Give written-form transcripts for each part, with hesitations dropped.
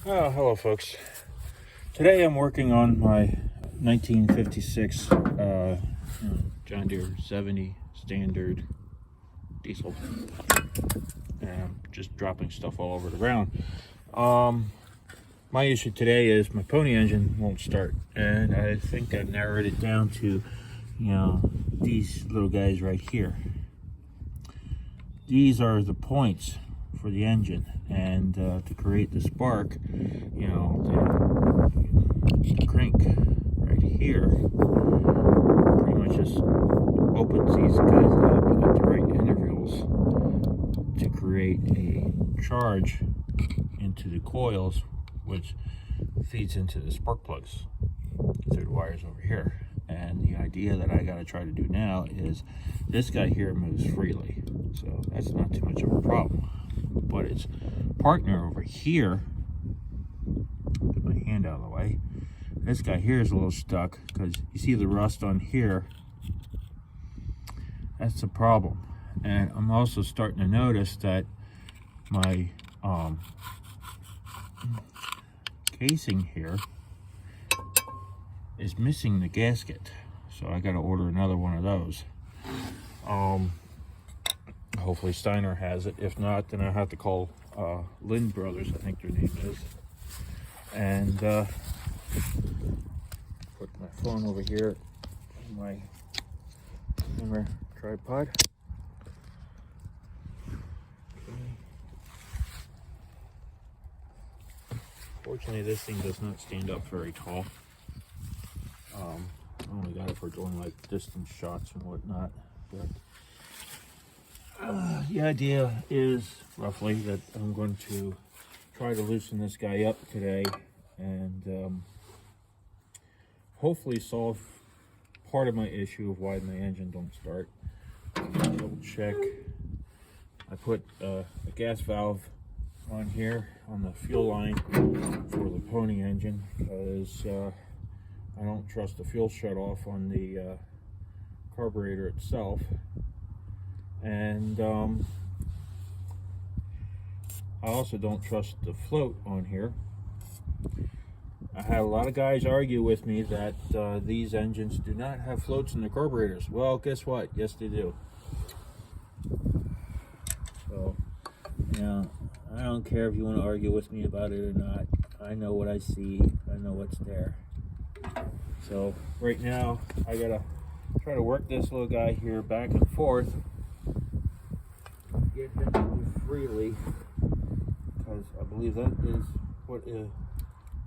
Oh, hello folks. Today I'm working on my 1956 John Deere 70 standard diesel. And I'm just dropping stuff all over the ground. My issue today is my pony engine won't start. And I think I narrowed it down to, these little guys right here. These are the points for the engine, and to create the spark, the crank right here pretty much just opens these guys up at the right intervals to create a charge into the coils, which feeds into the spark plugs through the wires over here. And the idea that I got to try to do now is this guy here moves freely, so that's not too much of a problem. But its partner over here, get my hand out of the way, this guy here is a little stuck because you see the rust on here. That's the problem. And I'm also starting to notice that my casing here is missing the gasket, so I got to order another one of those. Hopefully Steiner has it. If not, then I'll have to call Lind Brothers, I think their name is, and put my phone over here on my camera tripod. Fortunately, this thing does not stand up very tall. I only got it for doing like distance shots and whatnot, but the idea is roughly that I'm going to try to loosen this guy up today and hopefully solve part of my issue of why my engine don't start. Double check. I put a gas valve on here on the fuel line for the pony engine because I don't trust the fuel shut off on the carburetor itself, and I also don't trust the float on here. I had a lot of guys argue with me that these engines do not have floats in the carburetors. Well, guess what? Yes, they do. So, I don't care if you want to argue with me about it or not. I know what I see. I know what's there. So right now I gotta try to work this little guy here back and forth, get him to move freely, because I believe that is what a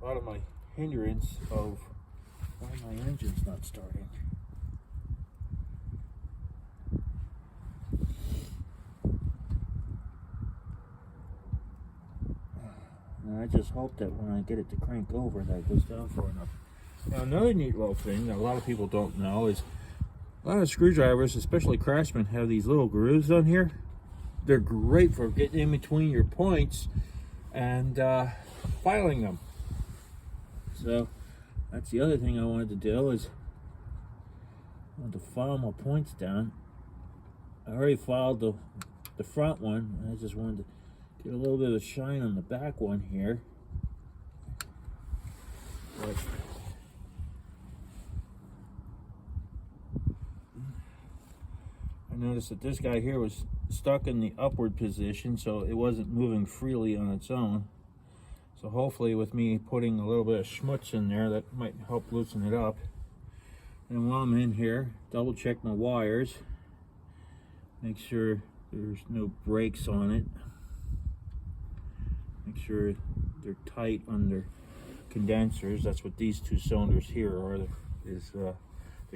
lot of my hindrance of why my engine's not starting. And I just hope that when I get it to crank over, that it goes down far enough. Now, another neat little thing that a lot of people don't know is a lot of screwdrivers, especially Craftsman, have these little grooves on here. They're great for getting in between your points and filing them. So that's the other thing I wanted to do, is I wanted to file my points down. I already filed the front one, and I just wanted to get a little bit of a shine on the back one here. But I noticed that this guy here was stuck in the upward position, so it wasn't moving freely on its own. So hopefully with me putting a little bit of schmutz in there, that might help loosen it up. And while I'm in here, double check my wires, make sure there's no breaks on it, make sure they're tight on their condensers. That's what these two cylinders here are, is the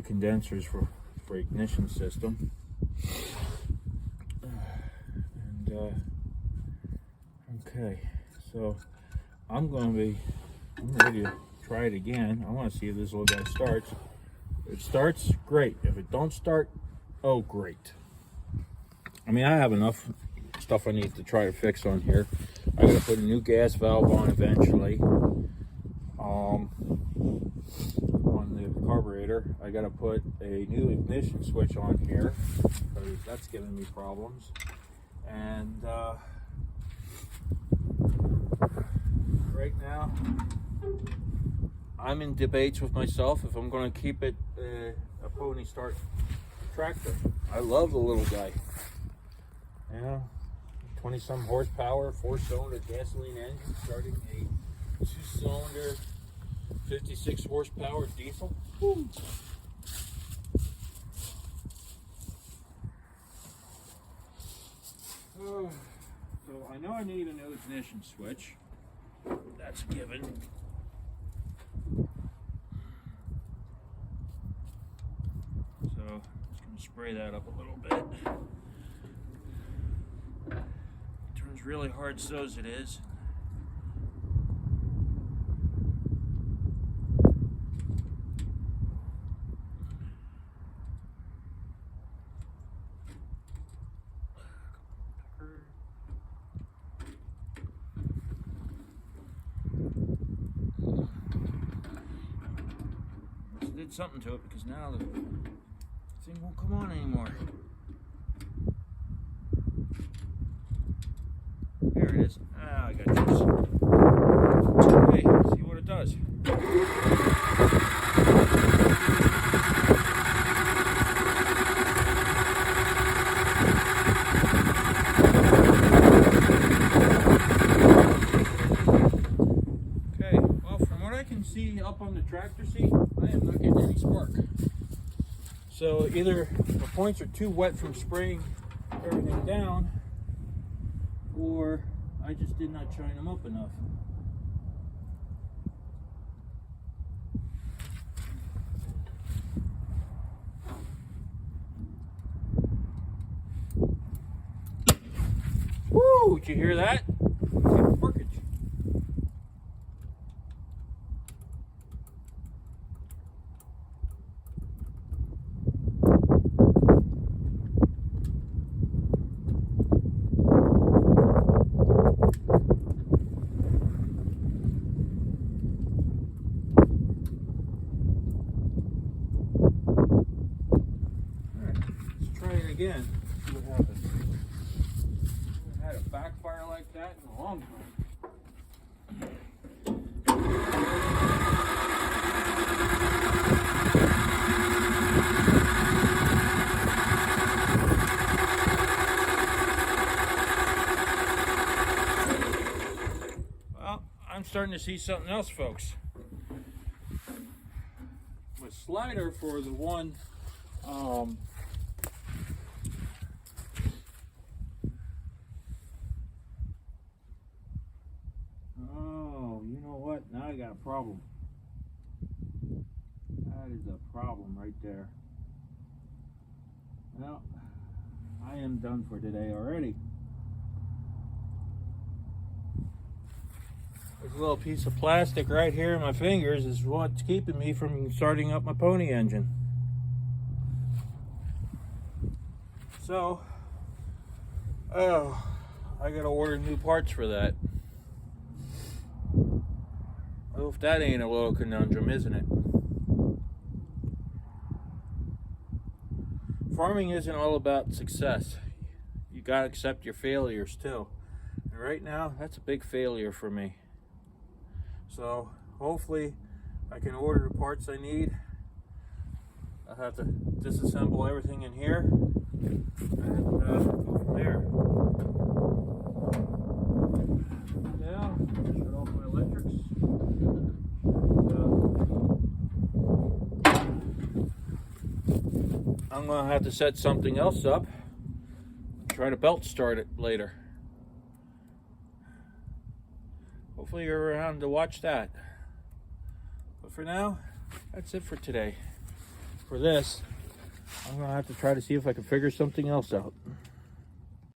condensers for ignition system. And okay, so I'm ready to try it again. I want to see if this little guy starts. If it starts, great. If it don't start, oh great. I mean, I have enough stuff I need to try to fix on here. I gotta put a new gas valve on eventually. On the carburetor, I gotta put a new ignition switch on here because that's giving me problems. And right now Now, I'm in debates with myself if I'm going to keep it a Pony Start tractor. I love the little guy. You know, 20-some horsepower, 4-cylinder gasoline engine, starting a 2-cylinder, 56 horsepower diesel. Woo. So I know I need a new ignition switch. That's a given. So I'm just going to spray that up a little bit. It turns really hard, so as it is. Did something to it because now the thing won't come on anymore. There it is. Ah, I got juice. Okay, see what it does. Okay, well, from what I can see up on the tractor seat, I am not getting any spark. So either the points are too wet from spraying everything down, or I just did not shine them up enough. Woo! Did you hear that? Sparkage. Again, see what happens. I haven't had a backfire like that in a long time. Well, I'm starting to see something else, folks. My slider for the one now I got a problem. That is a problem right there. Well, I am done for today already. This little piece of plastic right here in my fingers is what's keeping me from starting up my pony engine. So, I gotta order new parts for that. Well, if that ain't a little conundrum, isn't it? Farming isn't all about success. You gotta accept your failures too. And right now, that's a big failure for me. So hopefully I can order the parts I need. I'll have to disassemble everything in here and go from there. Now, shut off my electrics. I'm going to have to set something else up. Try to belt start it later. Hopefully you're around to watch that. But for now, that's it for today. For this, I'm going to have to try to see if I can figure something else out.